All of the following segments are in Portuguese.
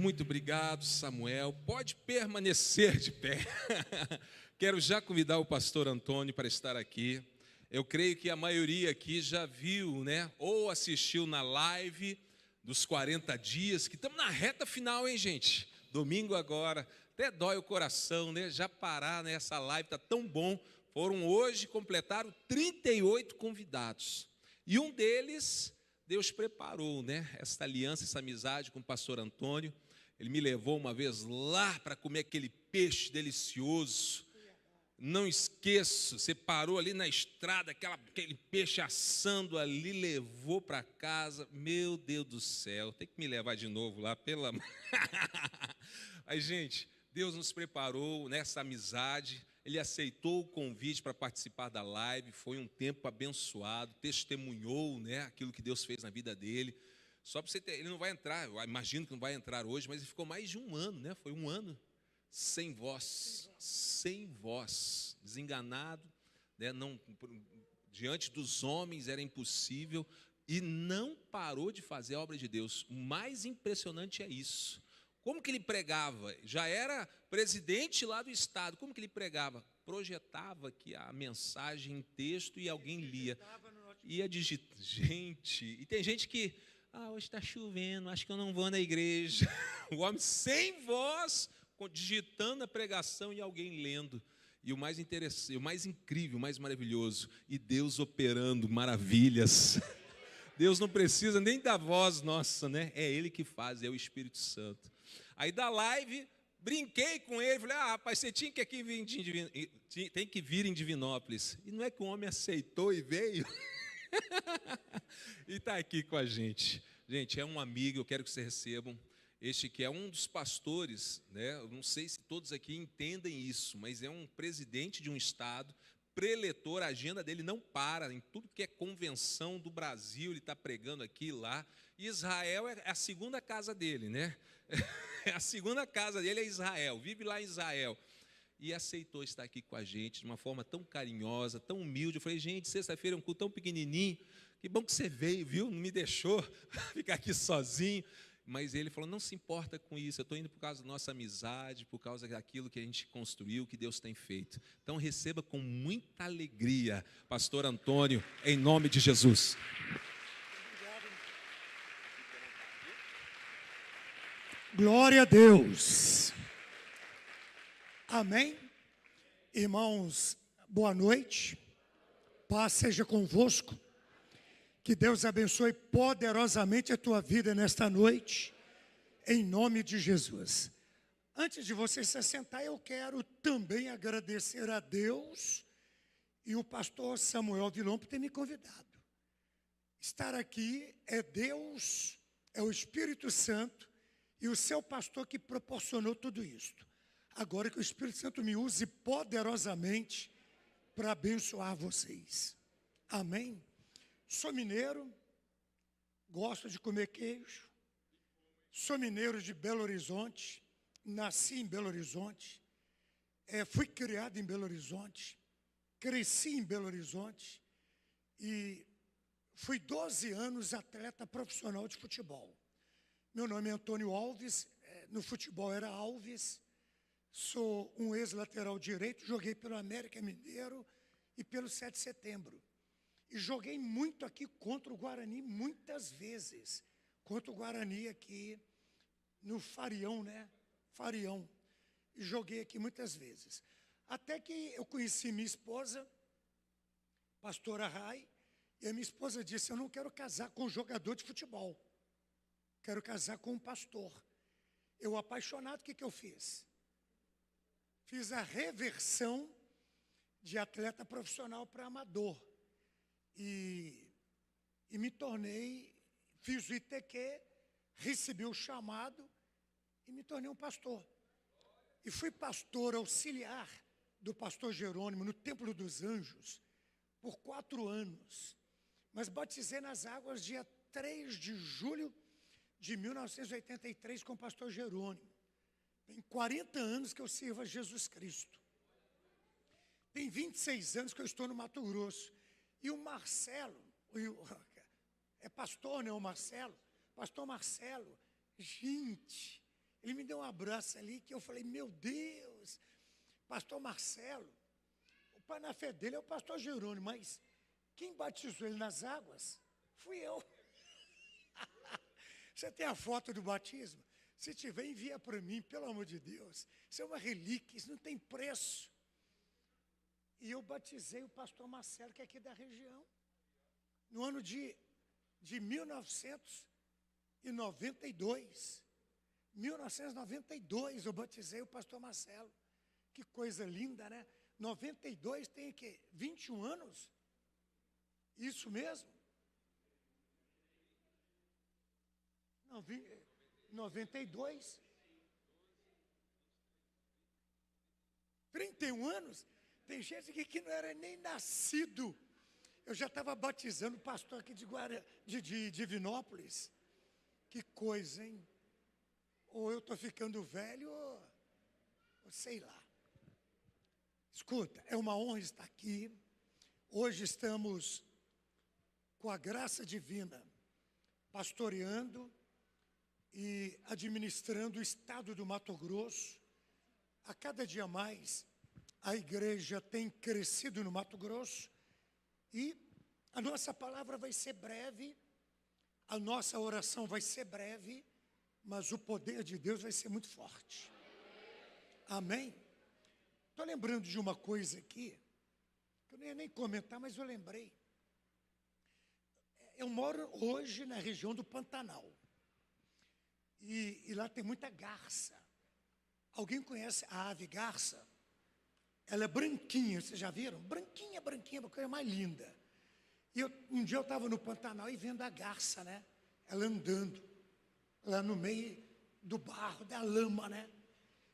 Muito obrigado, Samuel. Pode permanecer de pé. Quero já convidar o pastor Antônio para estar aqui. Eu creio que a maioria aqui já viu, né? Ou assistiu na live dos 40 dias, que estamos na reta final, hein, gente? Domingo agora, até dói o coração, né? Já parar nessa live, está tão bom. Completaram 38 convidados. E um deles, Deus preparou, né? Essa aliança, essa amizade com o pastor Antônio. Ele me levou uma vez lá para comer aquele peixe delicioso. Não esqueço, você parou ali na estrada, aquele peixe assando ali, levou para casa. Meu Deus do céu, tem que me levar de novo lá, pela... Mas, gente, Deus nos preparou nessa amizade. Ele aceitou o convite para participar da live. Foi um tempo abençoado, testemunhou, né, aquilo que Deus fez na vida dele. Só para você ter, ele não vai entrar, eu imagino que não vai entrar hoje, mas ele ficou mais de um ano, né? Foi um ano sem voz, desenganado, né? Não, diante dos homens era impossível, e não parou de fazer a obra de Deus. O mais impressionante é isso. Como que ele pregava? Já era presidente lá do estado. Como que ele pregava? Projetava aqui a mensagem em texto e alguém lia. Ia digitar. Gente, e tem gente que... hoje está chovendo, acho que eu não vou na igreja. O homem sem voz, digitando a pregação e alguém lendo. E o mais interessante, o mais incrível, o mais maravilhoso, e Deus operando maravilhas. Deus não precisa nem da voz nossa, né? É Ele que faz, é o Espírito Santo. Aí da live, brinquei com ele, falei, rapaz, você tinha que tem que vir em Divinópolis. E não é que o homem aceitou e veio? E está aqui com a gente. Gente, é um amigo, eu quero que vocês recebam. Este que é um dos pastores, né? Eu não sei se todos aqui entendem isso, mas é um presidente de um estado, preletor, a agenda dele não para, em tudo que é convenção do Brasil, ele está pregando aqui e lá. Israel é a segunda casa dele, né? A segunda casa dele é Israel, vive lá em Israel. E aceitou estar aqui com a gente de uma forma tão carinhosa, tão humilde. Eu falei, gente, sexta-feira é um culto tão pequenininho, que bom que você veio, viu? Não me deixou ficar aqui sozinho. Mas ele falou, não se importa com isso, eu estou indo por causa da nossa amizade, por causa daquilo que a gente construiu, que Deus tem feito. Então receba com muita alegria, pastor Antônio, em nome de Jesus. Glória a Deus. Amém? Irmãos, boa noite. Paz seja convosco. Que Deus abençoe poderosamente a tua vida nesta noite, em nome de Jesus. Antes de você se assentar, eu quero também agradecer a Deus e o pastor Samuel Vilão por ter me convidado. Estar aqui é Deus, é o Espírito Santo e o seu pastor que proporcionou tudo isto. Agora que o Espírito Santo me use poderosamente para abençoar vocês. Amém? Sou mineiro, gosto de comer queijo. Sou mineiro de Belo Horizonte, nasci em Belo Horizonte, fui criado em Belo Horizonte, cresci em Belo Horizonte e fui 12 anos atleta profissional de futebol. Meu nome é Antônio Alves, no futebol era Alves, sou um ex-lateral direito, joguei pelo América Mineiro e pelo 7 de setembro. E joguei muito aqui contra o Guarani, muitas vezes. Contra o Guarani aqui no Farião, né? Farião. E joguei aqui muitas vezes. Até que eu conheci minha esposa, pastora Rai, e a minha esposa disse, eu não quero casar com um jogador de futebol. Quero casar com um pastor. Eu, apaixonado, o que eu fiz? Fiz a reversão de atleta profissional para amador. E me tornei, fiz o ITQ, recebi o chamado e me tornei um pastor. E fui pastor auxiliar do pastor Jerônimo no Templo dos Anjos por 4 anos. Mas batizei nas águas dia 3 de julho de 1983 com o pastor Jerônimo. Tem 40 anos que eu sirvo a Jesus Cristo. Tem 26 anos que eu estou no Mato Grosso. E o Marcelo, é pastor, né, o Marcelo? Pastor Marcelo, gente, Ele me deu um abraço ali que eu falei, meu Deus, pastor Marcelo, o pai na fé dele é o pastor Jerônimo, mas quem batizou ele nas águas fui eu. Você tem a foto do batismo? Se tiver, envia para mim, pelo amor de Deus. Isso é uma relíquia, isso não tem preço. E eu batizei o pastor Marcelo, que é aqui da região, no ano de 1992. 1992 eu batizei o pastor Marcelo. Que coisa linda, né? 92 tem o quê? 21 anos? Isso mesmo? Não, 92. 31 anos? Tem gente aqui que não era nem nascido. Eu já estava batizando o pastor aqui de Divinópolis. Que coisa, hein? Ou eu estou ficando velho, ou sei lá. Escuta, é uma honra estar aqui. Hoje estamos, com a graça divina, pastoreando e administrando o estado do Mato Grosso. A cada dia mais, a igreja tem crescido no Mato Grosso e a nossa palavra vai ser breve, a nossa oração vai ser breve, mas o poder de Deus vai ser muito forte. Amém? Estou lembrando de uma coisa aqui, que eu não ia nem comentar, mas eu lembrei. Eu moro hoje na região do Pantanal. E lá tem muita garça. Alguém conhece a ave garça? Ela é branquinha, vocês já viram? Branquinha, branquinha, uma coisa mais linda. E um dia eu estava no Pantanal e vendo a garça, né? Ela andando, lá no meio do barro, da lama, né?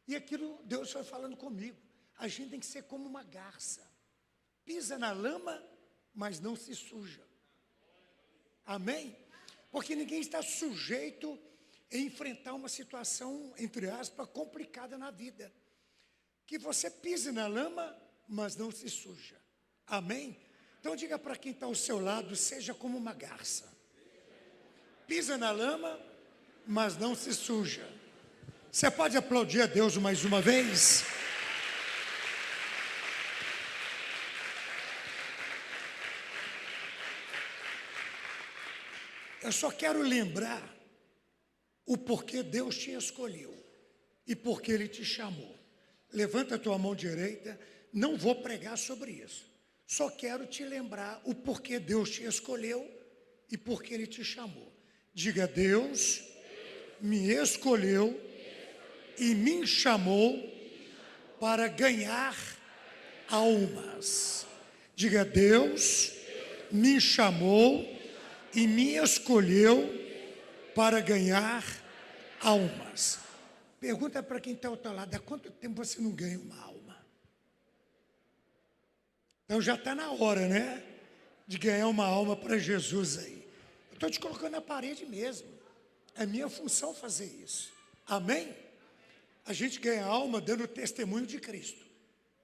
E aquilo, Deus foi falando comigo. A gente tem que ser como uma garça. Pisa na lama, mas não se suja. Amém? Porque ninguém está sujeito a enfrentar uma situação, entre aspas, complicada na vida. Que você pise na lama, mas não se suja. Amém? Então diga para quem está ao seu lado, seja como uma garça. Pisa na lama, mas não se suja. Você pode aplaudir a Deus mais uma vez? Eu só quero lembrar o porquê Deus te escolheu e porquê Ele te chamou. Levanta a tua mão direita, não vou pregar sobre isso. Só quero te lembrar o porquê Deus te escolheu e porquê Ele te chamou. Diga, Deus me escolheu e me chamou para ganhar almas. Diga, Deus me chamou e me escolheu para ganhar almas. Pergunta para quem está ao teu lado, há quanto tempo você não ganha uma alma? Então já está na hora, né? De ganhar uma alma para Jesus aí. Eu estou te colocando na parede mesmo. É minha função fazer isso. Amém? A gente ganha alma dando testemunho de Cristo.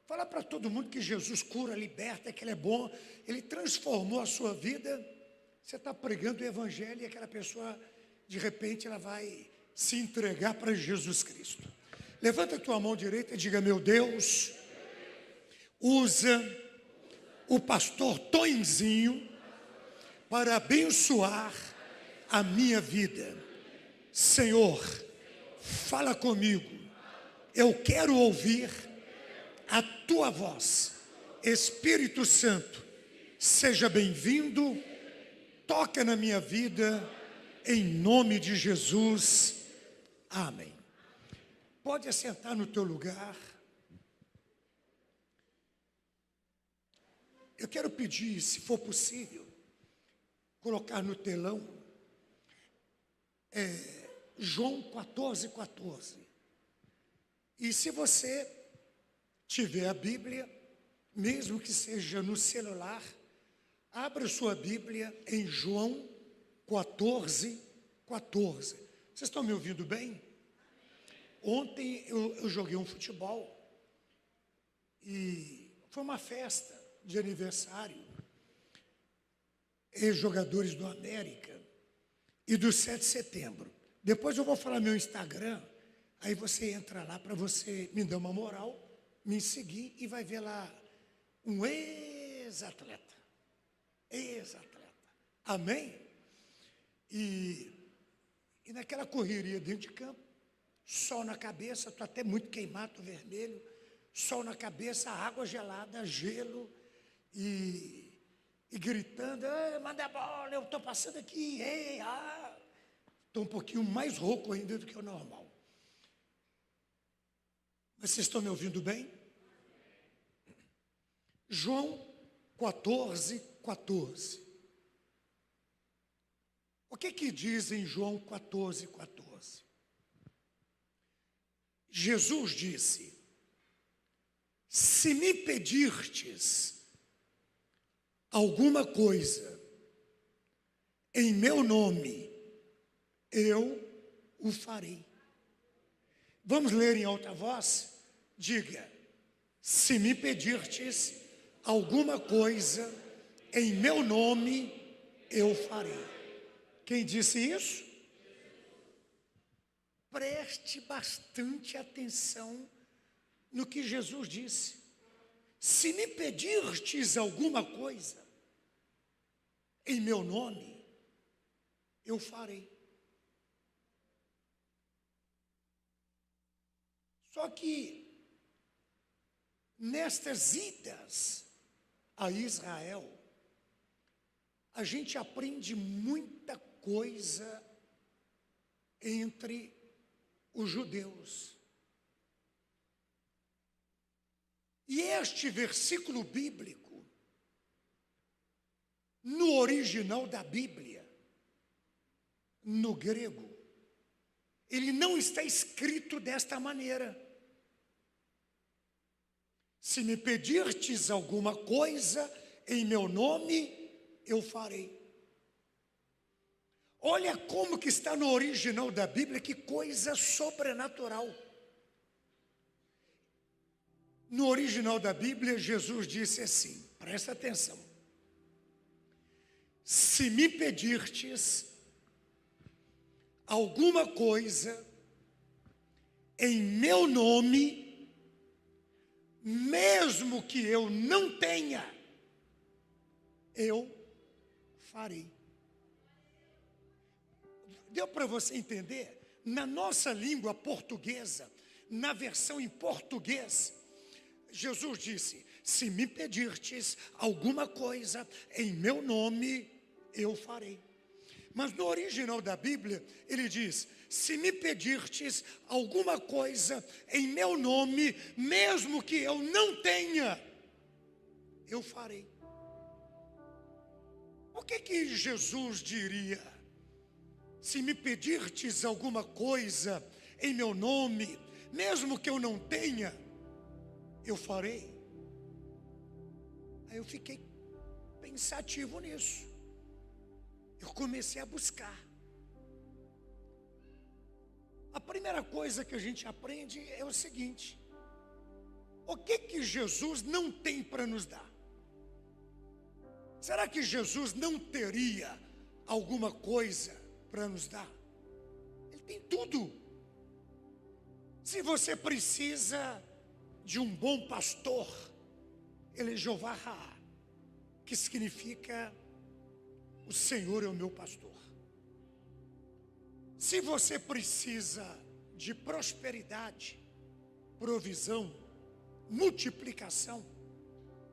Fala para todo mundo que Jesus cura, liberta, que Ele é bom. Ele transformou a sua vida. Você está pregando o Evangelho e aquela pessoa, de repente, ela vai se entregar para Jesus Cristo. Levanta a tua mão direita e diga, meu Deus, usa o pastor Tonzinho para abençoar a minha vida. Senhor, fala comigo. Eu quero ouvir a tua voz. Espírito Santo, seja bem-vindo. Toca na minha vida, em nome de Jesus. Amém. Pode assentar no teu lugar. Eu quero pedir, se for possível, colocar no telão João 14:14. E se você tiver a Bíblia, mesmo que seja no celular, abra sua Bíblia em João 14:14. Vocês estão me ouvindo bem? Ontem eu joguei um futebol e foi uma festa de aniversário. Ex-jogadores do América e do 7 de setembro. Depois eu vou falar meu Instagram. Aí você entra lá para você me dar uma moral, me seguir e vai ver lá um ex-atleta. Ex-atleta. Amém? E naquela correria dentro de campo, sol na cabeça, estou até muito queimado, estou vermelho, sol na cabeça, água gelada, gelo, e gritando, manda a bola, eu estou passando aqui, estou um pouquinho mais rouco ainda do que o normal. Mas vocês estão me ouvindo bem? João 14, 14. O que diz em João 14, 14? Jesus disse: se me pedirtes alguma coisa em meu nome, eu o farei. Vamos ler em alta voz? Diga: se me pedirtes alguma coisa em meu nome, eu farei. Quem disse isso? Preste bastante atenção no que Jesus disse. Se me pedirtes alguma coisa em meu nome, eu farei. Só que nestas idas a Israel, a gente aprende muita coisa entre os judeus. E este versículo bíblico, no original da Bíblia, no grego, ele não está escrito desta maneira. Se me pedirtes alguma coisa em meu nome, eu farei. Olha como que está no original da Bíblia, que coisa sobrenatural. No original da Bíblia, Jesus disse assim, presta atenção. Se me pedirtes alguma coisa em meu nome, mesmo que eu não tenha, eu farei. Deu para você entender? Na nossa língua portuguesa, na versão em português, Jesus disse: se me pedirtes alguma coisa em meu nome, eu farei. Mas no original da Bíblia, ele diz: se me pedirtes alguma coisa em meu nome, mesmo que eu não tenha, eu farei. O que Jesus diria? Se me pedirtes alguma coisa em meu nome, mesmo que eu não tenha, eu farei. Aí eu fiquei pensativo nisso. Eu comecei a buscar. A primeira coisa que a gente aprende é o seguinte: o que Jesus não tem para nos dar? Será que Jesus não teria alguma coisa para nos dar? Ele tem tudo. Se você precisa de um bom pastor, ele é Jeová Raá, que significa o Senhor é o meu pastor. Se você precisa de prosperidade, provisão, multiplicação,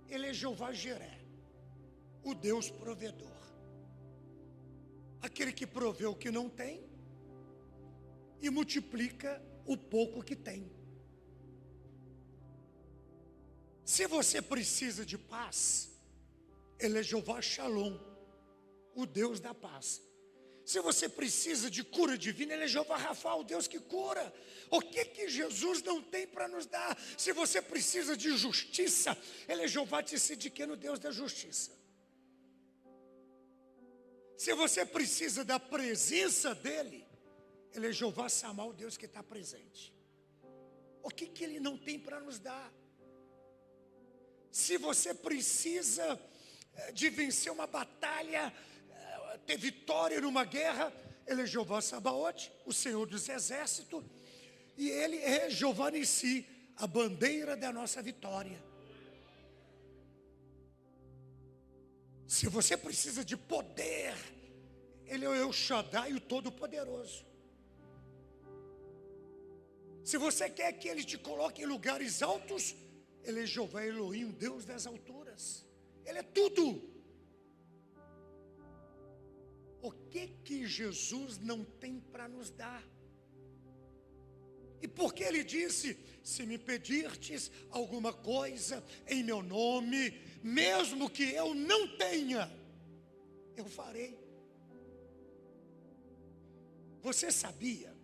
ele é Jeová Jiré, o Deus provedor. Aquele que provê o que não tem e multiplica o pouco que tem. Se você precisa de paz, ele é Jeová Shalom, o Deus da paz. Se você precisa de cura divina, ele é Jeová Rafa, o Deus que cura. O que Jesus não tem para nos dar? Se você precisa de justiça, ele é Jeová Tsidkenu, Deus da justiça. Se você precisa da presença dele, ele é Jeová Samá, o Deus que está presente. O que ele não tem para nos dar? Se você precisa de vencer uma batalha, ter vitória numa guerra, ele é Jeová Sabaote, o Senhor dos exércitos, e Ele é Jeová Nissi, a bandeira da nossa vitória. Se você precisa de poder, Ele é o El Shaddai, o Todo-Poderoso. Se você quer que Ele te coloque em lugares altos, Ele é Jeová Elohim, o Deus das alturas. Ele é tudo. O que Jesus não tem para nos dar? E porque Ele disse, se me pedirtes alguma coisa em meu nome, mesmo que eu não tenha, eu farei. Você sabia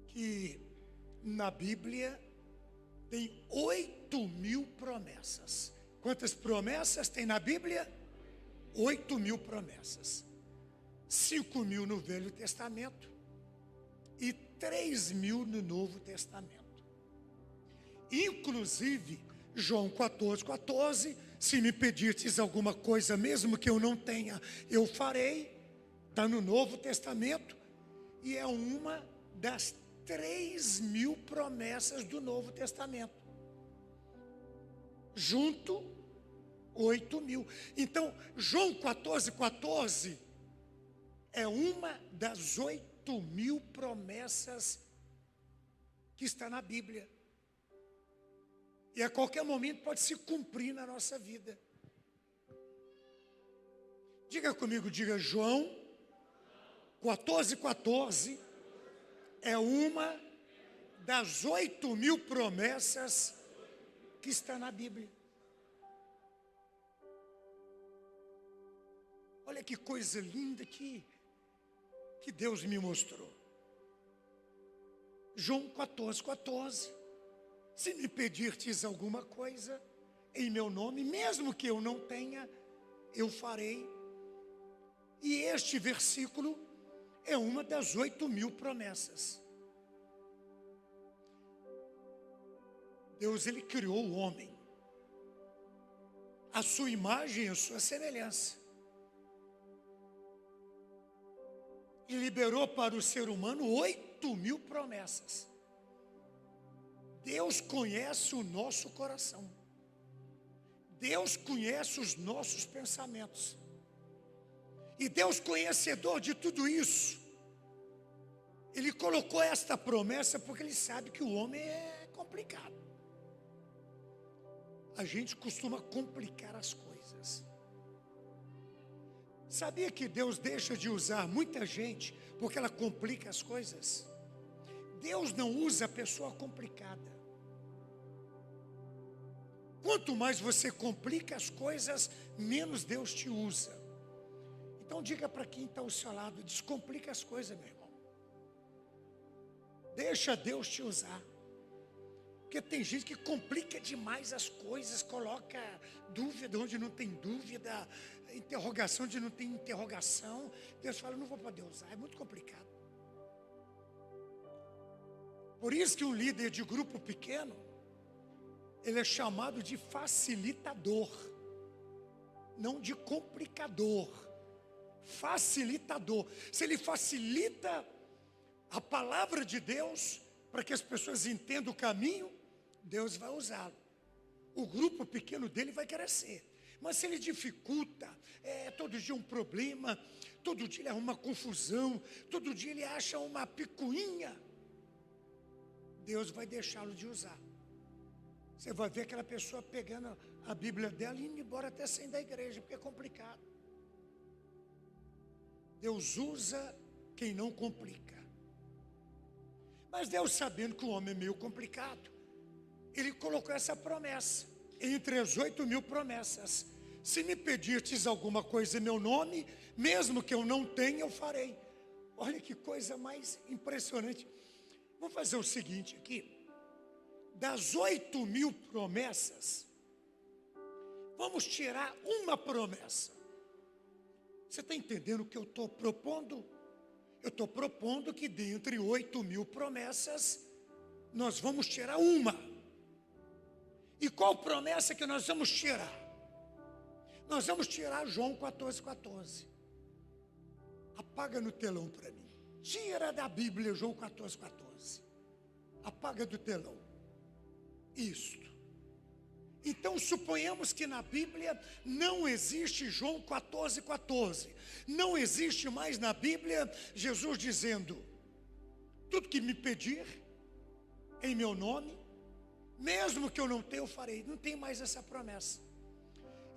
que na Bíblia tem 8.000 promessas? Quantas promessas tem na Bíblia? 8.000 promessas. 5.000 no Velho Testamento e 3.000 no Novo Testamento. Inclusive, João 14:14, se me pedirtes alguma coisa, mesmo que eu não tenha, eu farei. Está no Novo Testamento e é uma das 3.000 promessas do Novo Testamento. Junto, 8.000. Então, João 14:14 é uma das 8.000 promessas que está na Bíblia. E a qualquer momento pode se cumprir na nossa vida. Diga comigo, diga João 14:14 é uma das 8.000 promessas que está na Bíblia. Olha que coisa linda que Deus me mostrou. João 14:14. Se me pedirtes alguma coisa em meu nome, mesmo que eu não tenha, eu farei. E este versículo é uma das 8.000 promessas. Deus, Ele criou o homem, a sua imagem e a sua semelhança. E liberou para o ser humano 8.000 promessas. Deus conhece o nosso coração. Deus conhece os nossos pensamentos. E Deus, conhecedor de tudo isso, Ele colocou esta promessa porque Ele sabe que o homem é complicado. A gente costuma complicar as coisas. Sabia que Deus deixa de usar muita gente porque ela complica as coisas? Deus não usa a pessoa complicada. Quanto mais você complica as coisas, menos Deus te usa. Então diga para quem está ao seu lado, descomplica as coisas, meu irmão. Deixa Deus te usar. Porque tem gente que complica demais as coisas, coloca dúvida onde não tem dúvida, interrogação onde não tem interrogação. Deus fala, não vou poder usar, é muito complicado. Por isso que um líder de grupo pequeno, ele é chamado de facilitador, não de complicador. Facilitador. Se ele facilita a palavra de Deus para que as pessoas entendam o caminho, Deus vai usá-lo. O grupo pequeno dele vai crescer. Mas se ele dificulta, todo dia um problema, todo dia ele arruma uma confusão, todo dia ele acha uma picuinha, Deus vai deixá-lo de usar. Você vai ver aquela pessoa pegando a Bíblia dela e indo embora até saindo da igreja, porque é complicado. Deus usa quem não complica. Mas Deus, sabendo que o homem é meio complicado, Ele colocou essa promessa, entre as 8.000 promessas. Se me pedirtes alguma coisa em meu nome, mesmo que eu não tenha, eu farei. Olha que coisa mais impressionante. Vamos fazer o seguinte aqui. Das 8.000 promessas, vamos tirar uma promessa. Você está entendendo o que eu estou propondo? Eu estou propondo que dentre 8.000 promessas, nós vamos tirar uma. E qual promessa que nós vamos tirar? Nós vamos tirar João 14:14. Apaga no telão para mim. Tira da Bíblia João 14,14. Apaga do telão. Isto. Então suponhamos que na Bíblia não existe João 14,14. Não existe mais na Bíblia Jesus dizendo: tudo que me pedir em meu nome, mesmo que eu não tenha, eu farei. Não tem mais essa promessa.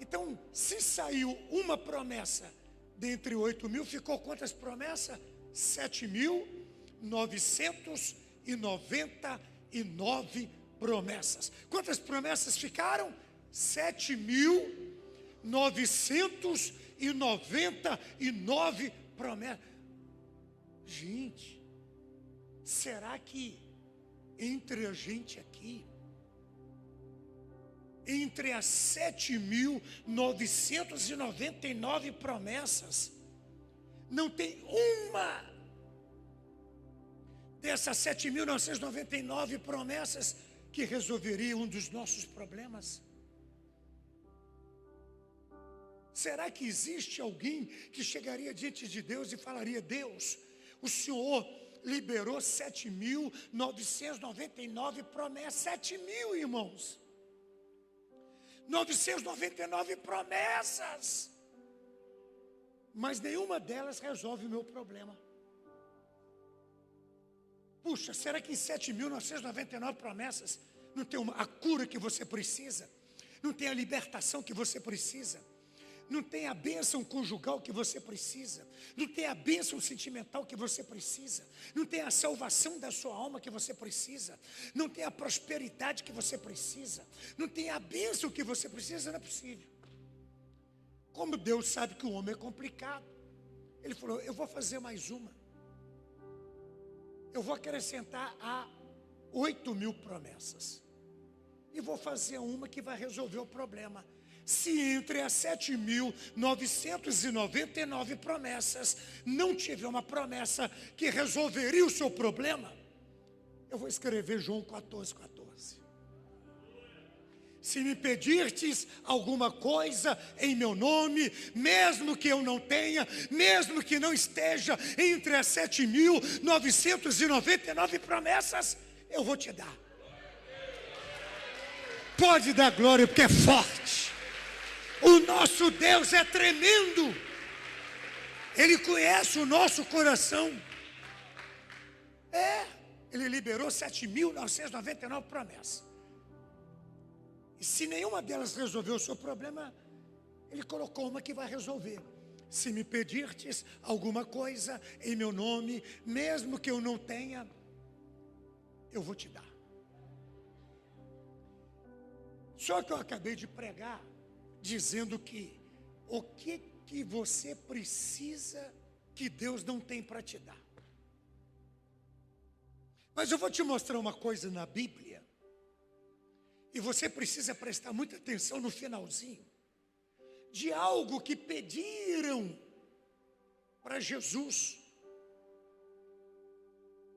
Então, se saiu uma promessa dentre 8.000, ficou quantas promessas? 7.999 promessas. Quantas promessas ficaram? 7.999 promessas. Gente, será que entre a gente aqui, entre as 7.999 promessas, não tem uma dessas 7.999 promessas que resolveria um dos nossos problemas? Será que existe alguém que chegaria diante de Deus e falaria: Deus, o Senhor liberou 7.999 promessas? 7.000, irmãos. 999 promessas. Mas nenhuma delas resolve o meu problema. Puxa, será que em 7.999 promessas não tem a cura que você precisa? Não tem a libertação que você precisa? Não tem a bênção conjugal que você precisa? Não tem a bênção sentimental que você precisa? Não tem a salvação da sua alma que você precisa? Não tem a prosperidade que você precisa? Não tem a bênção que você precisa? Não é possível. Como Deus sabe que o homem é complicado, Ele falou: eu vou fazer mais uma. Eu vou acrescentar a 8.000 promessas. E vou fazer uma que vai resolver o problema. Se entre as 7.999 promessas não tiver uma promessa que resolveria o seu problema, eu vou escrever João 14,14. Se me pedirtes alguma coisa em meu nome, mesmo que eu não tenha, mesmo que não esteja entre as 7.999 promessas, eu vou te dar. Pode dar glória, porque é forte. O nosso Deus é tremendo. Ele conhece o nosso coração. Ele liberou 7.999 promessas. E se nenhuma delas resolveu o seu problema, Ele colocou uma que vai resolver. Se me pedirtes alguma coisa em meu nome, mesmo que eu não tenha, eu vou te dar. Só que eu acabei de pregar dizendo que o que você precisa que Deus não tem para te dar. Mas eu vou te mostrar uma coisa na Bíblia, e você precisa prestar muita atenção no finalzinho, de algo que pediram para Jesus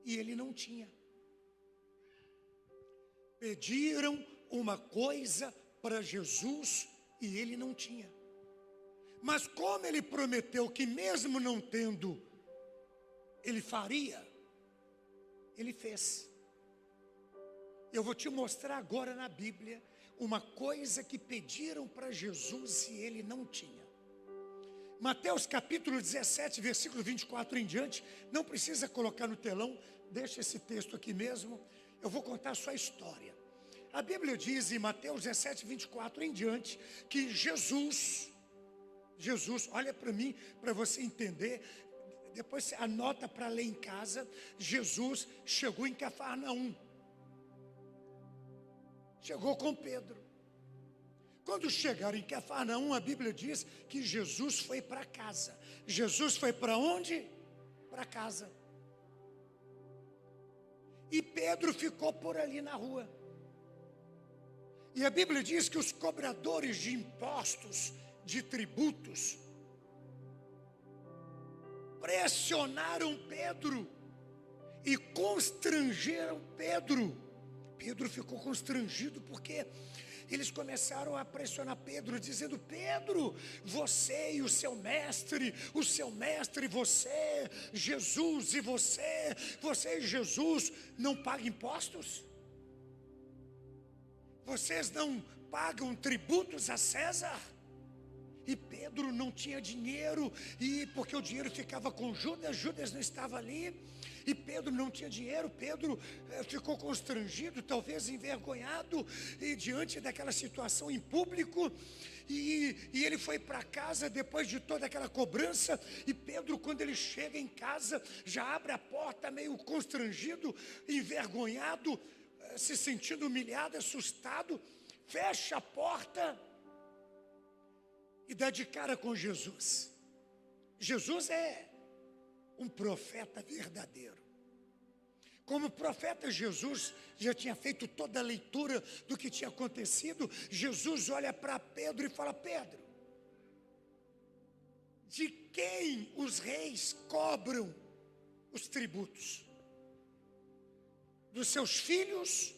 e Ele não tinha. Pediram uma coisa para Jesus e Ele não tinha. Mas como Ele prometeu que mesmo não tendo, Ele faria, Ele fez. Eu vou te mostrar agora na Bíblia uma coisa que pediram para Jesus e Ele não tinha. Mateus capítulo 17, versículo 24 em diante. Não precisa colocar no telão, deixa esse texto aqui mesmo. Eu vou contar só a história. A Bíblia diz em Mateus 17, 24 em diante, que Jesus, olha para mim, para você entender, depois você anota para ler em casa. Jesus chegou em Cafarnaum, chegou com Pedro. Quando chegaram em Cafarnaum, a Bíblia diz que Jesus foi para casa. Jesus foi para onde? Para casa. E Pedro ficou por ali na rua. E a Bíblia diz que os cobradores de impostos, de tributos, pressionaram Pedro e constrangeram Pedro. Pedro ficou constrangido porque eles começaram a pressionar Pedro, dizendo: Pedro, você e o seu mestre, você, Jesus e você e Jesus não pagam impostos? Vocês não pagam tributos a César? E Pedro não tinha dinheiro, e porque o dinheiro ficava com Judas, Judas não estava ali, e Pedro não tinha dinheiro. Pedro ficou constrangido, talvez envergonhado, e diante daquela situação em público, e ele foi para casa depois de toda aquela cobrança. E Pedro, quando ele chega em casa, já abre a porta meio constrangido, envergonhado, se sentindo humilhado, assustado, fecha a porta e dá de cara com Jesus. Jesus é um profeta verdadeiro. Como profeta, Jesus já tinha feito toda a leitura do que tinha acontecido. Jesus olha para Pedro e fala: Pedro, de quem os reis cobram os tributos? Dos seus filhos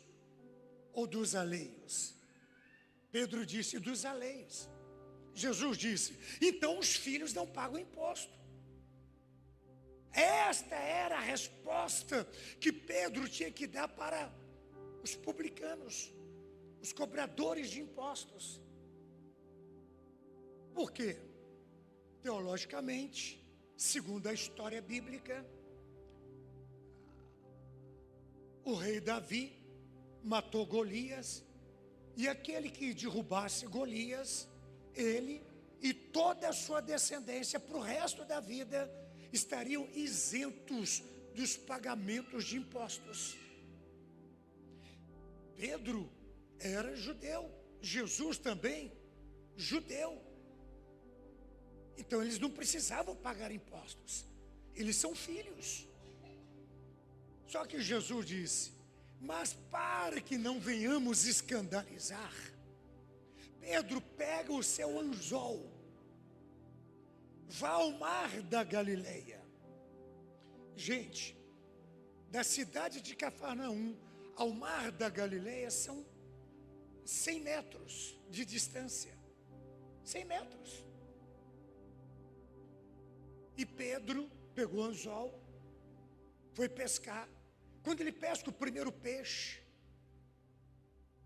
ou dos alheios? Pedro disse: dos alheios. Jesus disse: então os filhos não pagam imposto. Esta era a resposta que Pedro tinha que dar para os publicanos, os cobradores de impostos. Por quê? Teologicamente, segundo a história bíblica, o rei Davi matou Golias, e aquele que derrubasse Golias, ele e toda a sua descendência para o resto da vida estariam isentos dos pagamentos de impostos. Pedro era judeu, Jesus também judeu. Então eles não precisavam pagar impostos, eles são filhos. Só que Jesus disse: mas para que não venhamos escandalizar, Pedro pega o seu anzol, vá ao mar da Galileia. Gente, da cidade de Cafarnaum ao mar da Galileia são 100 metros de distância. 100 metros. E Pedro pegou o anzol, foi pescar. Quando ele pesca o primeiro peixe,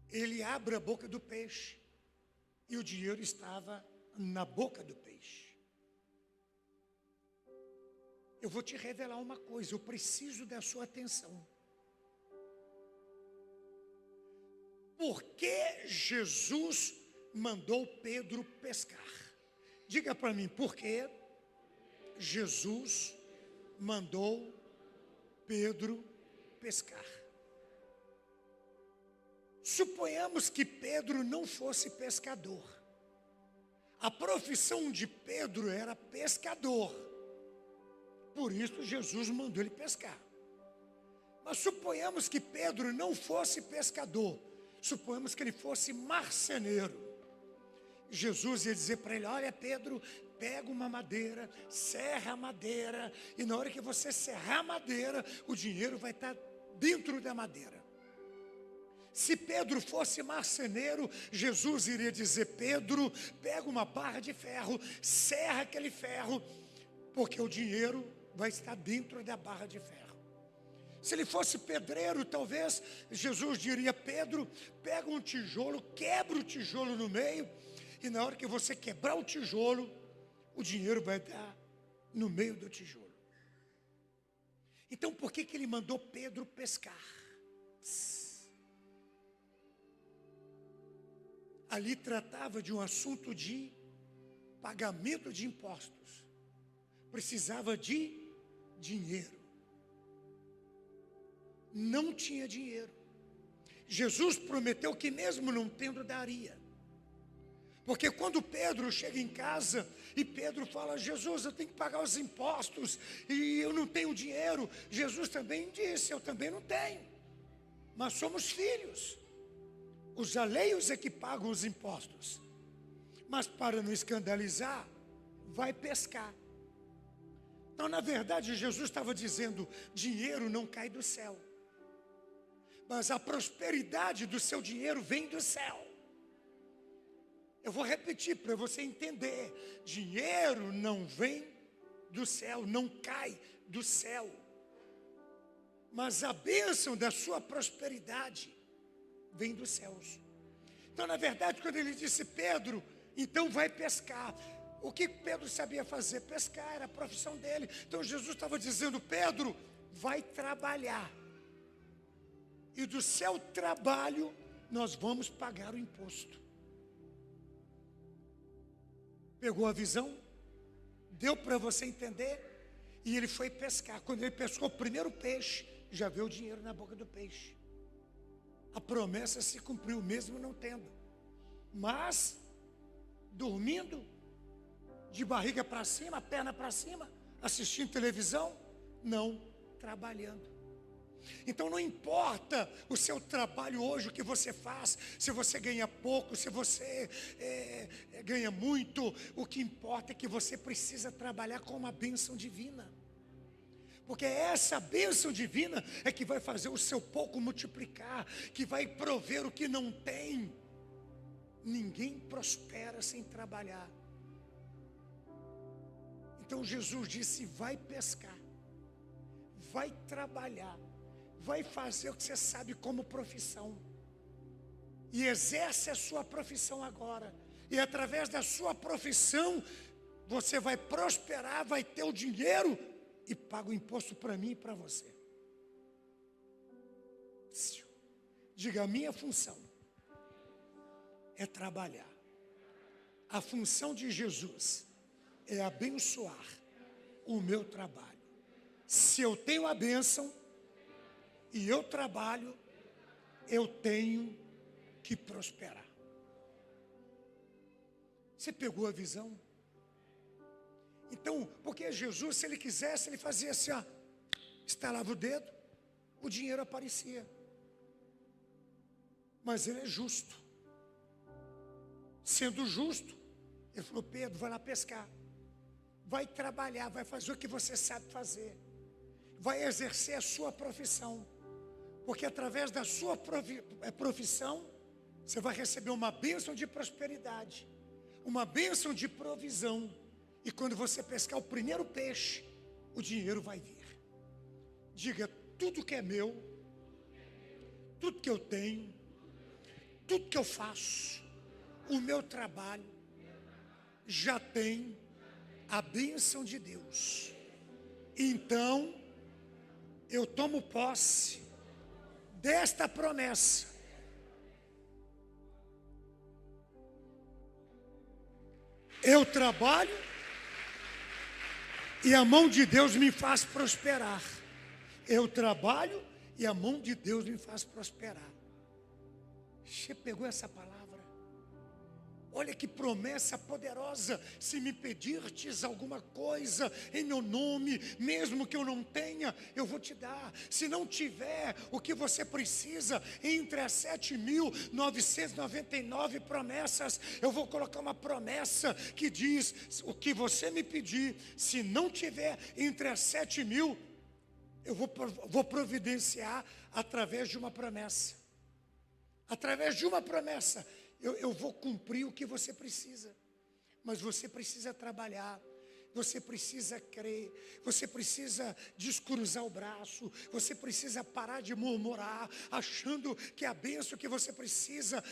ele abre a boca do peixe, e o dinheiro estava na boca do peixe. Eu vou te revelar uma coisa, eu preciso da sua atenção. Por que Jesus mandou Pedro pescar? Diga para mim, por que Jesus mandou Pedro pescar? Suponhamos que Pedro não fosse pescador. A profissão de Pedro era pescador. Por isso Jesus mandou ele pescar. Mas suponhamos que Pedro não fosse pescador. Suponhamos que ele fosse marceneiro. Jesus ia dizer para ele: olha, Pedro, pega uma madeira, serra a madeira, e na hora que você serrar a madeira, o dinheiro vai estar dentro da madeira. Se Pedro fosse marceneiro, Jesus iria dizer: Pedro, pega uma barra de ferro, serra aquele ferro, porque o dinheiro vai estar dentro da barra de ferro. Se ele fosse pedreiro, talvez Jesus diria: Pedro, pega um tijolo, quebra o tijolo no meio, e na hora que você quebrar o tijolo, o dinheiro vai estar no meio do tijolo. Então por que ele mandou Pedro pescar? Ali tratava de um assunto de pagamento de impostos. Precisava de dinheiro. Não tinha dinheiro. Jesus prometeu que mesmo não tendo, daria. Porque quando Pedro chega em casa e Pedro fala: Jesus, eu tenho que pagar os impostos e eu não tenho dinheiro. Jesus também disse: eu também não tenho. Mas somos filhos. Os alheios é que pagam os impostos. Mas para não escandalizar, vai pescar. Então, na verdade, Jesus estava dizendo: dinheiro não cai do céu. Mas a prosperidade do seu dinheiro vem do céu. Eu vou repetir para você entender. Dinheiro não vem do céu, não cai do céu. Mas a bênção da sua prosperidade vem dos céus. Então, na verdade, quando ele disse, Pedro, então vai pescar. O que Pedro sabia fazer? Pescar, era a profissão dele. Então Jesus estava dizendo, Pedro, vai trabalhar. E do seu trabalho nós vamos pagar o imposto. Pegou a visão? Deu para você entender? E ele foi pescar. Quando ele pescou o primeiro peixe, já veio o dinheiro na boca do peixe. A promessa se cumpriu mesmo não tendo. Mas, dormindo, de barriga para cima, perna para cima, assistindo televisão? Não, trabalhando. Então não importa o seu trabalho hoje, o que você faz, se você ganha pouco, se você ganha muito, o que importa é que você precisa trabalhar com uma bênção divina. Porque essa bênção divina é que vai fazer o seu pouco multiplicar, que vai prover o que não tem. Ninguém prospera sem trabalhar. Então Jesus disse, vai pescar, vai trabalhar, vai fazer o que você sabe como profissão. E exerce a sua profissão agora. E através da sua profissão, você vai prosperar, vai ter o dinheiro e paga o imposto para mim e para você. Diga, a minha função é trabalhar. A função de Jesus é abençoar o meu trabalho. Se eu tenho a bênção e eu trabalho, eu tenho que prosperar. Você pegou a visão? Então, porque Jesus, se ele quisesse, ele fazia assim, ó, estalava o dedo, o dinheiro aparecia. Mas ele é justo. Sendo justo, ele falou, Pedro, vai lá pescar. Vai trabalhar, vai fazer o que você sabe fazer. Vai exercer a sua profissão. Porque através da sua profissão, você vai receber uma bênção de prosperidade, uma bênção de provisão. E quando você pescar o primeiro peixe, o dinheiro vai vir. Diga, tudo que é meu, tudo que eu tenho, tudo que eu faço, o meu trabalho, já tem a bênção de Deus. Então, eu tomo posse desta promessa. Eu trabalho e a mão de Deus me faz prosperar. Eu trabalho e a mão de Deus me faz prosperar. Você pegou essa palavra? Olha que promessa poderosa. Se me pedirtes alguma coisa em meu nome, mesmo que eu não tenha, eu vou te dar. Se não tiver o que você precisa, entre as 7.999 promessas, eu vou colocar uma promessa que diz, o que você me pedir, se não tiver entre as 7.000, eu vou providenciar através de uma promessa. Através de uma promessa, eu vou cumprir o que você precisa. Mas você precisa trabalhar. Você precisa crer, você precisa descruzar o braço, você precisa parar de murmurar, achando que a bênção que você precisa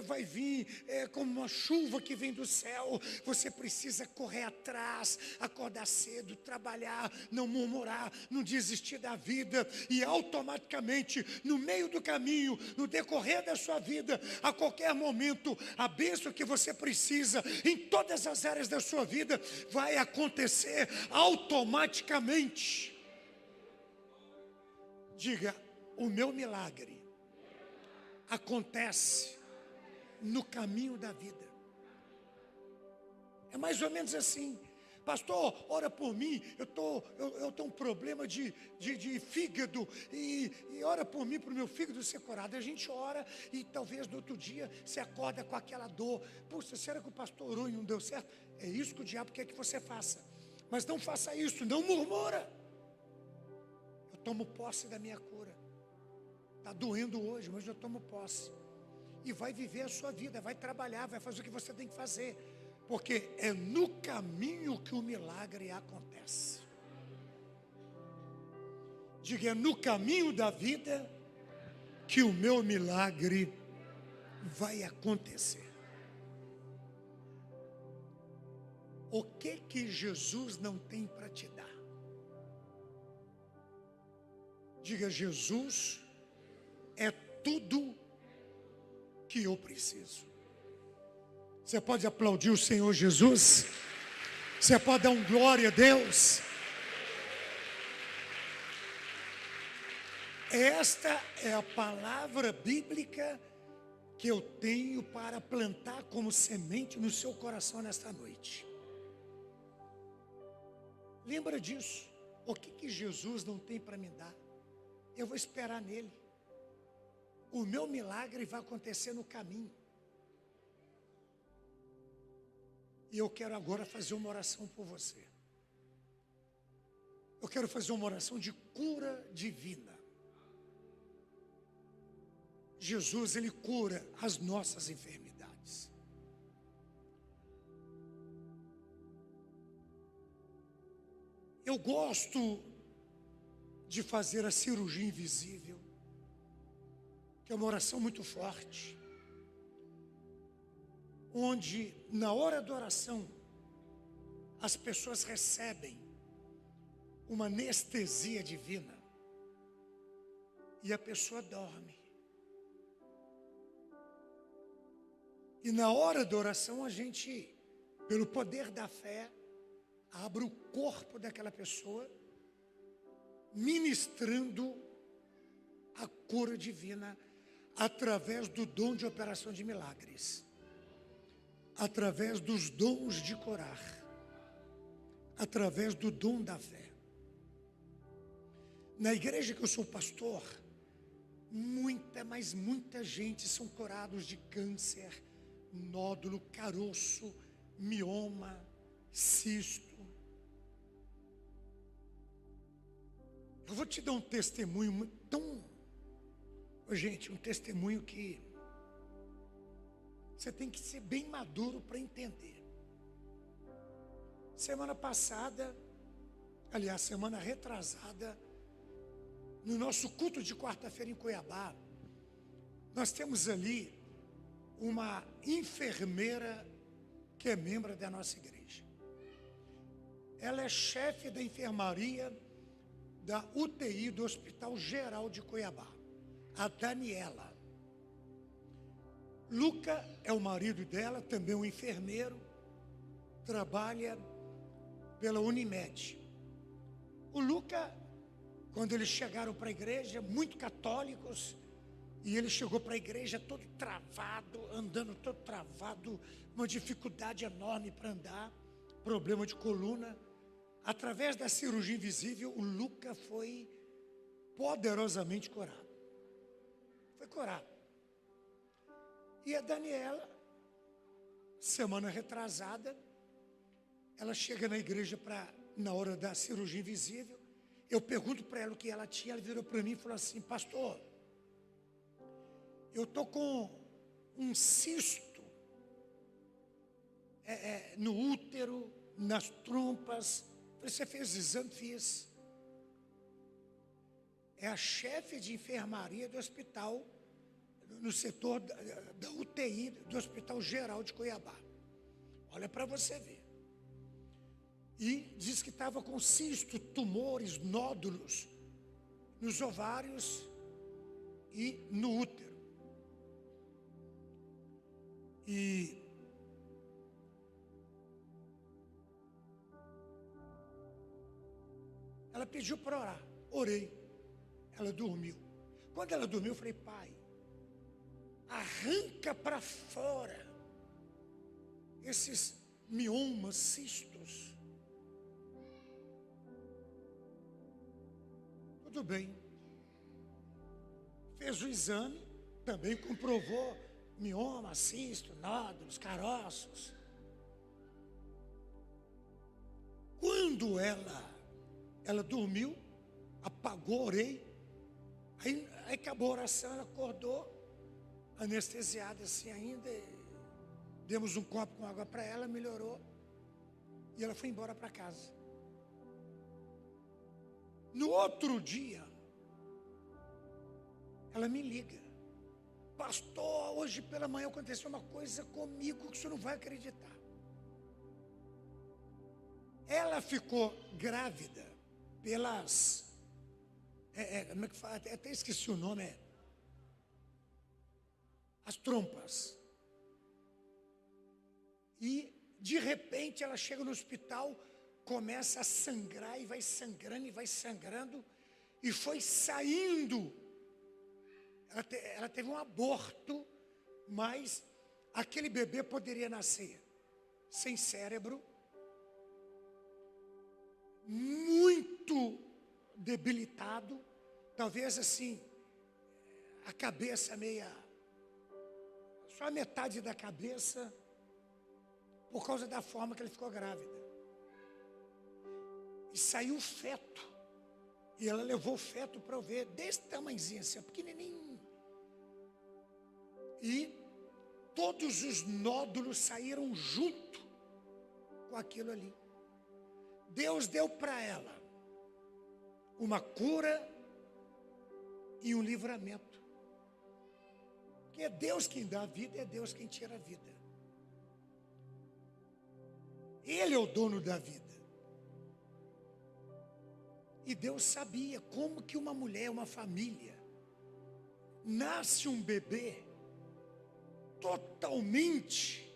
vai vir como uma chuva que vem do céu. Você precisa correr atrás, acordar cedo, trabalhar, não murmurar, não desistir da vida. E automaticamente, no meio do caminho, no decorrer da sua vida, a qualquer momento, a bênção que você precisa, em todas as áreas da sua vida, vai acontecer automaticamente. Diga, o meu milagre acontece no caminho da vida. É mais ou menos assim. Pastor, ora por mim, eu tenho um problema de fígado e ora por mim, para o meu fígado ser curado. A gente ora e talvez no outro dia você acorda com aquela dor. Puxa, será que o pastor orou e não deu certo? É isso que o diabo quer que você faça. Mas não faça isso, não murmura. Eu tomo posse da minha cura. Está doendo hoje, mas eu tomo posse. E vai viver a sua vida, vai trabalhar, vai fazer o que você tem que fazer. Porque é no caminho que o milagre acontece. Diga, é no caminho da vida que o meu milagre vai acontecer. O que Jesus não tem para te dar? Diga, Jesus é tudo que eu preciso. Você pode aplaudir o Senhor Jesus? Você pode dar um glória a Deus? Esta é a palavra bíblica que eu tenho para plantar como semente no seu coração nesta noite. Lembra disso. O que Jesus não tem para me dar? Eu vou esperar nele. O meu milagre vai acontecer no caminho. E eu quero agora fazer uma oração por você. Eu quero fazer uma oração de cura divina. Jesus, ele cura as nossas enfermidades. Eu gosto de fazer a cirurgia invisível, que é uma oração muito forte, onde na hora da oração as pessoas recebem uma anestesia divina e a pessoa dorme. E na hora da oração a gente, pelo poder da fé, abre o corpo daquela pessoa, ministrando a cura divina através do dom de operação de milagres, através dos dons de curar, através do dom da fé. Na igreja que eu sou pastor, muita gente são curados de câncer, nódulo, caroço, mioma, cisto. Eu vou te dar um testemunho tão... Gente, um testemunho que você tem que ser bem maduro para entender. Semana passada, aliás, semana retrasada, no nosso culto de quarta-feira em Cuiabá, nós temos ali uma enfermeira que é membro da nossa igreja. Ela é chefe da enfermaria da UTI do Hospital Geral de Cuiabá, a Daniela. Luca é o marido dela, também um enfermeiro, trabalha pela Unimed. O Luca, quando eles chegaram para a igreja, muito católicos, e ele chegou para a igreja todo travado, andando todo travado, uma dificuldade enorme para andar, problema de coluna. Através da cirurgia invisível, o Luca foi poderosamente curado. Foi curado. E a Daniela, semana retrasada, ela chega na igreja na hora da cirurgia invisível. Eu pergunto para ela o que ela tinha, ela virou para mim e falou assim: pastor, eu estou com um cisto no útero, nas trompas. Você fez o exame? Fiz. É a chefe de enfermaria do hospital, no setor da UTI do Hospital Geral de Cuiabá. Olha para você ver. E diz que estava com cisto, tumores, nódulos nos ovários e no útero. E ela pediu para orar. Orei. Ela dormiu. Quando ela dormiu, eu falei: pai, arranca para fora esses miomas, cistos. Tudo bem. Fez o exame, também comprovou mioma, cisto, nódulos, caroços. Quando ela dormiu, apagou, orei, Aí acabou a oração, ela acordou, anestesiada assim ainda. Demos um copo com água para ela, melhorou. E ela foi embora para casa. No outro dia, ela me liga. Pastor, hoje pela manhã aconteceu uma coisa comigo que o senhor não vai acreditar. Ela ficou grávida pelas... como é que fala? Até esqueci o nome. As trompas. E, de repente, ela chega no hospital, começa a sangrar e vai sangrando, e foi saindo. Ela teve um aborto, mas aquele bebê poderia nascer sem cérebro, muito debilitado, talvez assim, a cabeça só a metade da cabeça, por causa da forma que ele ficou grávida. E saiu o feto. E ela levou o feto para eu ver, desse tamanhozinho assim, pequenininho. E todos os nódulos saíram junto com aquilo ali. Deus deu para ela uma cura e um livramento. Porque é Deus quem dá a vida, é Deus quem tira a vida. Ele é o dono da vida. E Deus sabia como que uma mulher, uma família, nasce um bebê totalmente,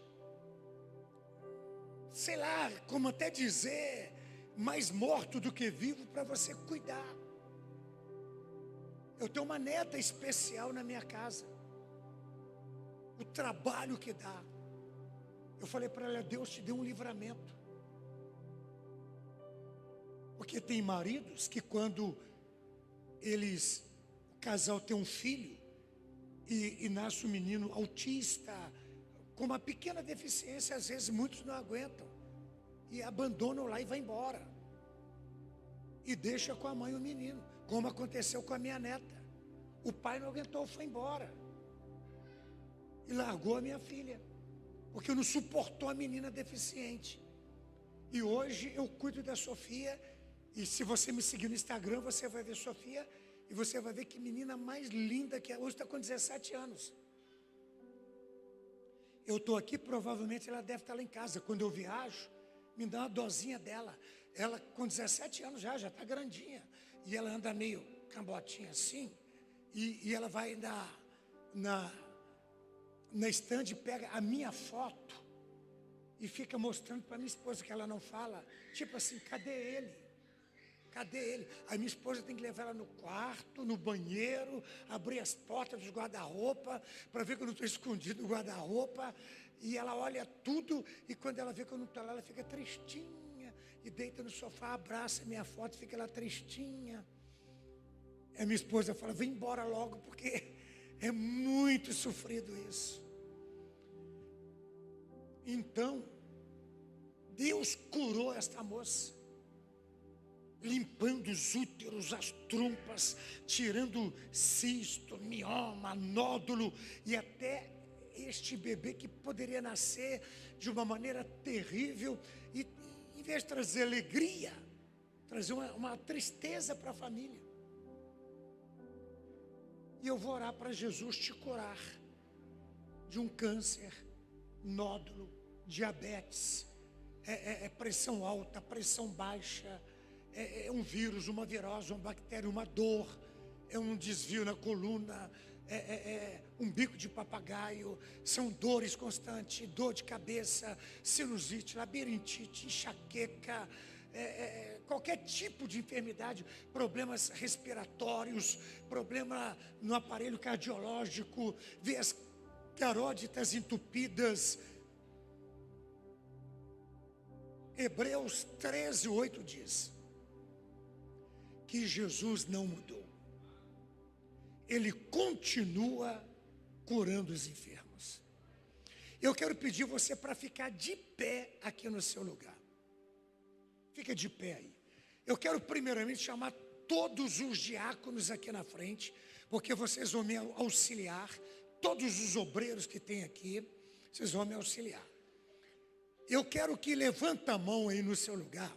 sei lá, como até dizer, mais morto do que vivo para você cuidar. Eu tenho uma neta especial na minha casa. O trabalho que dá. Eu falei para ela, Deus te deu um livramento. Porque tem maridos que quando o casal tem um filho, e nasce um menino autista, com uma pequena deficiência, às vezes muitos não aguentam, e abandonam lá e vai embora. E deixa com a mãe o menino, como aconteceu com a minha neta. O pai não aguentou, foi embora. E largou a minha filha, porque não suportou a menina deficiente. E hoje eu cuido da Sofia, e se você me seguir no Instagram, você vai ver Sofia, e você vai ver que menina mais linda que é. Hoje está com 17 anos. Eu estou aqui, provavelmente ela deve estar lá em casa. Quando eu viajo, me dá uma dosinha dela. Ela com 17 anos já está grandinha. E ela anda meio cambotinha assim, e ela vai na estande, pega a minha foto e fica mostrando para minha esposa, que ela não fala, tipo assim, cadê ele? Cadê ele? Aí minha esposa tem que levar ela no quarto, no banheiro, abrir as portas dos guarda-roupa, para ver que eu não estou escondido no guarda-roupa, e ela olha tudo, e quando ela vê que eu não estou lá, ela fica tristinha, e deita no sofá, abraça a minha foto, fica lá tristinha. Aí minha esposa fala, vem embora logo, porque é muito sofrido isso. Então, Deus curou esta moça, limpando os úteros, as trompas, tirando cisto, mioma, nódulo, e até este bebê que poderia nascer de uma maneira terrível, e em vez de trazer alegria, trazer uma tristeza para a família. E eu vou orar para Jesus te curar de um câncer, nódulo, diabetes, pressão alta, pressão baixa, é um vírus, uma virose, uma bactéria, uma dor, é um desvio na coluna, um bico de papagaio, são dores constantes, dor de cabeça, sinusite, labirintite, enxaqueca, qualquer tipo de enfermidade, problemas respiratórios, problema no aparelho cardiológico, veias carótidas entupidas. Hebreus 13:8 diz que Jesus não mudou. Ele continua curando os enfermos. Eu quero pedir você para ficar de pé aqui no seu lugar. Fica de pé aí. Eu quero primeiramente chamar todos os diáconos aqui na frente, porque vocês vão me auxiliar. Todos os obreiros que tem aqui, vocês vão me auxiliar. Eu quero que levanta a mão aí no seu lugar.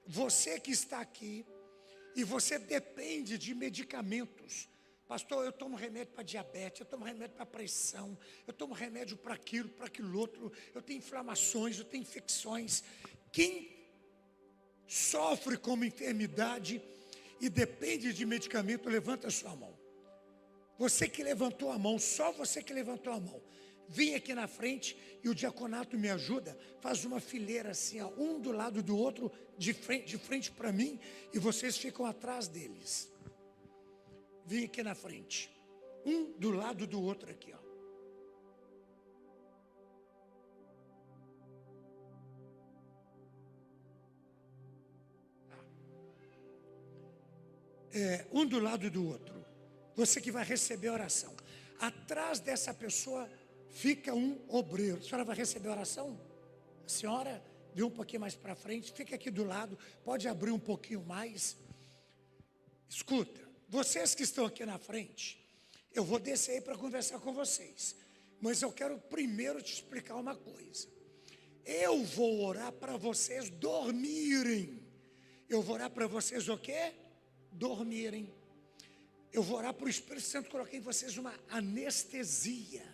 Você que está aqui e você depende de medicamentos. Pastor, eu tomo remédio para diabetes, eu tomo remédio para pressão, eu tomo remédio para aquilo outro, eu tenho inflamações, eu tenho infecções. Quem sofre com uma enfermidade e depende de medicamento, levanta a sua mão. Você que levantou a mão, só você que levantou a mão. Vem aqui na frente e o diaconato me ajuda. Faz uma fileira assim, ó, um do lado do outro, de frente para mim, e vocês ficam atrás deles. Vem aqui na frente. Um do lado do outro aqui, ó. Um do lado do outro. Você que vai receber a oração. Atrás dessa pessoa fica um obreiro. A senhora vai receber a oração? A senhora, vem um pouquinho mais para frente, fica aqui do lado, pode abrir um pouquinho mais. Escuta, vocês que estão aqui na frente, eu vou descer aí para conversar com vocês. Mas eu quero primeiro te explicar uma coisa. Eu vou orar para vocês dormirem. Eu vou orar para vocês o quê? Dormirem. Eu vou orar para o Espírito Santo colocar em vocês uma anestesia.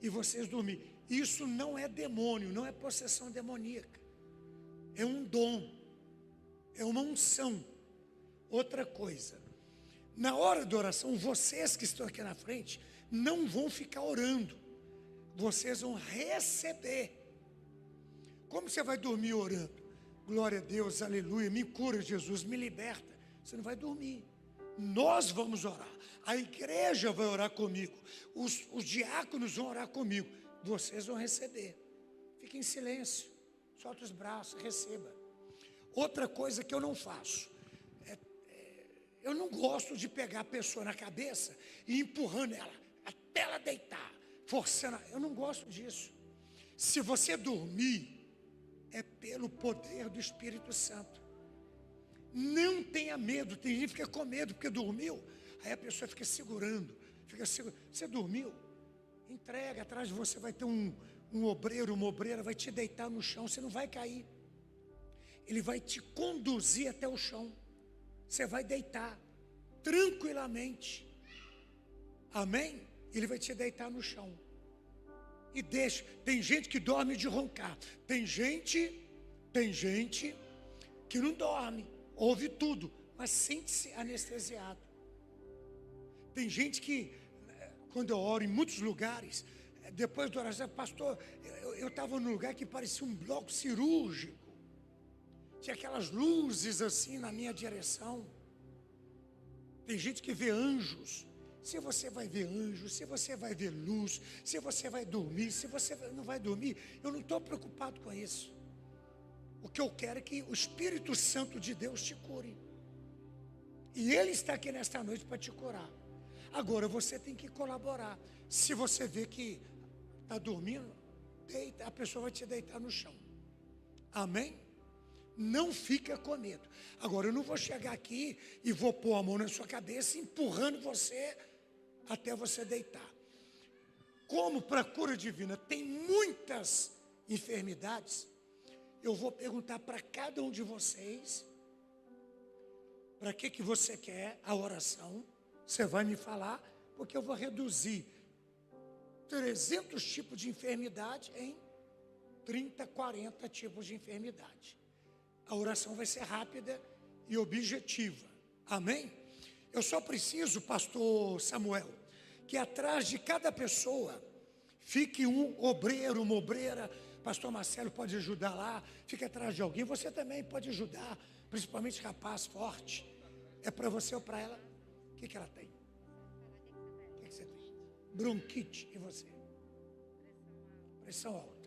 E vocês dormirem. Isso não é demônio, não é possessão demoníaca. É um dom. É uma unção. Outra coisa. Na hora da oração, vocês que estão aqui na frente, não vão ficar orando. Vocês vão receber. Como você vai dormir orando? Glória a Deus, aleluia, me cura Jesus, me liberta. Você não vai dormir. Nós vamos orar. A igreja vai orar comigo. Os diáconos vão orar comigo. Vocês vão receber. Fique em silêncio. Solta os braços, receba. Outra coisa que eu não faço. Eu não gosto de pegar a pessoa na cabeça e empurrando ela até ela deitar. Forçando. Eu não gosto disso. Se você dormir, é pelo poder do Espírito Santo. Não tenha medo. Tem gente que fica com medo porque dormiu. Aí a pessoa fica segurando. Você dormiu? Entrega. Atrás de você vai ter um obreiro, uma obreira. Vai te deitar no chão. Você não vai cair. Ele vai te conduzir até o chão. Você vai deitar tranquilamente. Amém? Ele vai te deitar no chão. E deixa. Tem gente que dorme de roncar. Tem gente que não dorme. Ouve tudo, mas sente-se anestesiado. Tem gente que, quando eu oro em muitos lugares, depois da oração, pastor, eu estava num lugar que parecia um bloco cirúrgico. Tinha aquelas luzes assim na minha direção. Tem gente que vê anjos. Se você vai ver anjos, se você vai ver luz, se você vai dormir, se você não vai dormir, eu não estou preocupado com isso. O que eu quero é que o Espírito Santo de Deus te cure. E Ele está aqui nesta noite para te curar. Agora você tem que colaborar. Se você vê que está dormindo, deita, a pessoa vai te deitar no chão. Amém? Não fica com medo. Agora eu não vou chegar aqui e vou pôr a mão na sua cabeça, empurrando você até você deitar. Como para a cura divina tem muitas enfermidades, eu vou perguntar para cada um de vocês, para que você quer a oração. Você vai me falar, porque eu vou reduzir 300 tipos de enfermidade em 30, 40 tipos de enfermidade. A oração vai ser rápida e objetiva. Amém? Eu só preciso, pastor Samuel, que atrás de cada pessoa fique um obreiro, uma obreira. Pastor Marcelo pode ajudar lá, fica atrás de alguém. Você também pode ajudar, principalmente rapaz forte. É para você ou para ela? O que ela tem? O que você tem? Bronquite. E você? Pressão alta.